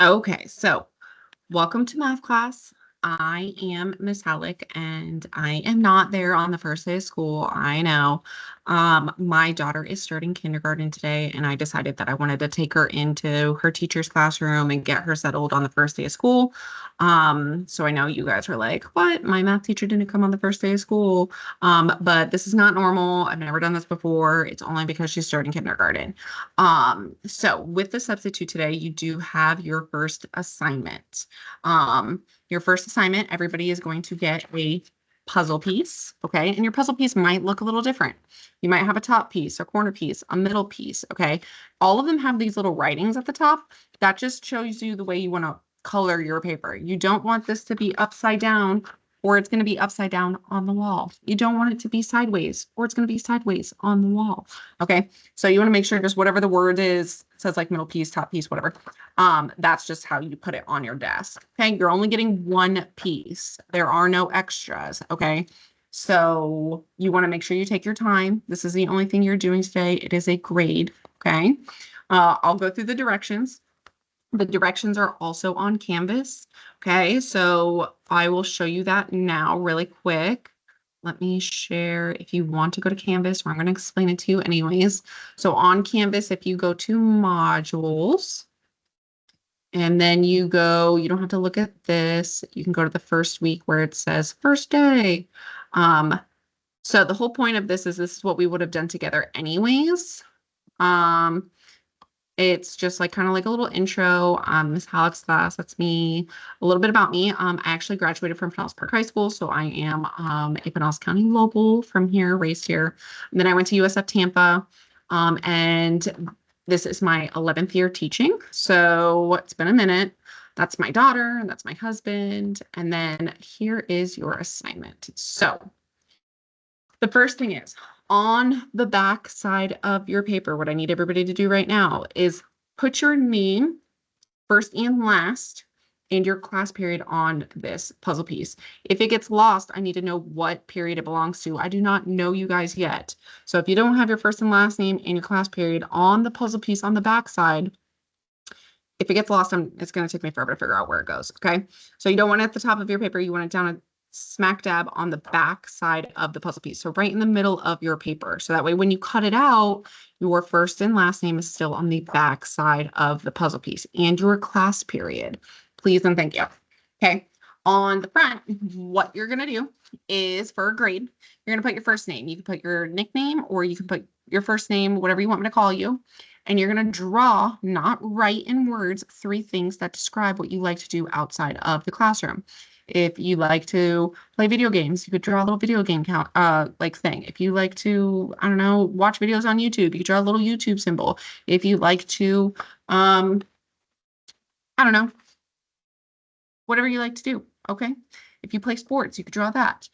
Okay, so welcome to math class. I am Miss Halleck, and I am not there on the first day of school. I know. My daughter is starting kindergarten today, and I decided that I wanted to take her into her teacher's classroom and get her settled on the first day of school. So I know you guys are like, what? My math teacher didn't come on the first day of school. But this is not normal. I've never done this before. It's only because she's starting kindergarten. So with the substitute today, you do have your first assignment. Your first assignment, everybody is going to get a puzzle piece, okay? And your puzzle piece might look a little different. You might have a top piece, a corner piece, a middle piece, okay? All of them have these little writings at the top. That just shows you the way you want to color your paper. You don't want this to be upside down or it's going to be upside down on the wall. You don't want it to be sideways or it's going to be sideways on the wall, okay? So you want to make sure just whatever the word is, says like middle piece, top piece, whatever. That's just how you put it on your desk. Okay. You're only getting one piece. There are no extras. Okay. So you want to make sure you take your time. This is the only thing you're doing today. It is a grade. Okay. I'll go through the directions. The directions are also on Canvas. Okay. So I will show you that now really quick. Let me share if you want to go to Canvas, or I'm going to explain it to you anyways. So on Canvas, if you go to modules, and then you don't have to look at this. You can go to the first week where it says first day. So the whole point of this is what we would have done together anyways. It's just like kind of like a little intro. Miss Halleck's class, that's me. A little bit about me. I actually graduated from Pinellas Park High School, so I am a Pinellas County local from here, raised here. And then I went to USF Tampa, and this is my 11th year teaching. So it's been a minute. That's my daughter, and that's my husband. And then here is your assignment. So the first thing is on the back side of your paper, what I need everybody to do right now is put your name first and last and your class period on this puzzle piece. If it gets lost, I need to know what period it belongs to. I do not know you guys yet. So if you don't have your first and last name and your class period on the puzzle piece on the back side, if it gets lost, it's going to take me forever to figure out where it goes. Okay. So you don't want it at the top of your paper. You want it down smack dab on the back side of the puzzle piece. So right in the middle of your paper. So that way, when you cut it out, your first and last name is still on the back side of the puzzle piece and your class period. Please and thank you. Okay. On the front, what you're going to do is for a grade, you're going to put your first name. You can put your nickname or you can put your first name, whatever you want me to call you. And you're going to draw, not write in words, 3 things that describe what you like to do outside of the classroom. If you like to play video games, you could draw a little video game count, like thing. If you like to, I don't know, watch videos on YouTube, you could draw a little YouTube symbol. If you like to, I don't know, whatever you like to do. Okay. If you play sports, you could draw that.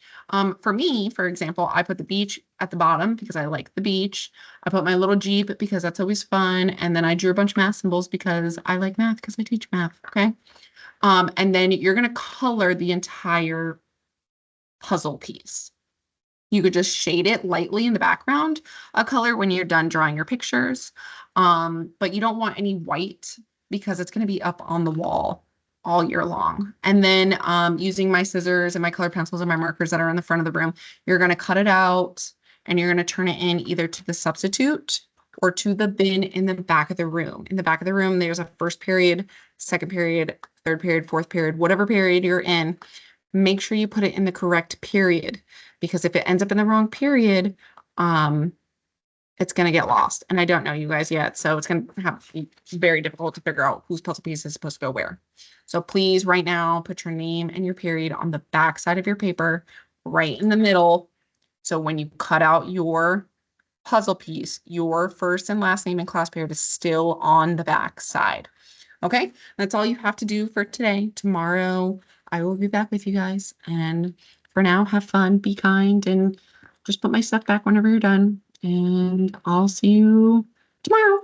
For me, for example, I put the beach at the bottom because I like the beach. I put my little Jeep because that's always fun. And then I drew a bunch of math symbols because I like math because I teach math. Okay. And then you're going to color the entire puzzle piece. You could just shade it lightly in the background, a color when you're done drawing your pictures. But you don't want any white because it's going to be up on the wall all year long. And then using my scissors and my colored pencils and my markers that are in the front of the room, you're going to cut it out and you're going to turn it in either to the substitute or to the bin in the back of the room. In the back of the room, there's a first period, second period, third period, fourth period, whatever period you're in. Make sure you put it in the correct period, because if it ends up in the wrong period, it's going to get lost. And I don't know you guys yet, so it's going to be very difficult to figure out whose puzzle piece is supposed to go where. So please, right now, put your name and your period on the back side of your paper, right in the middle. So when you cut out your puzzle piece, your first and last name and class period is still on the back side. Okay, that's all you have to do for today. Tomorrow, I will be back with you guys. And for now, have fun, be kind, and just put my stuff back whenever you're done. And I'll see you tomorrow.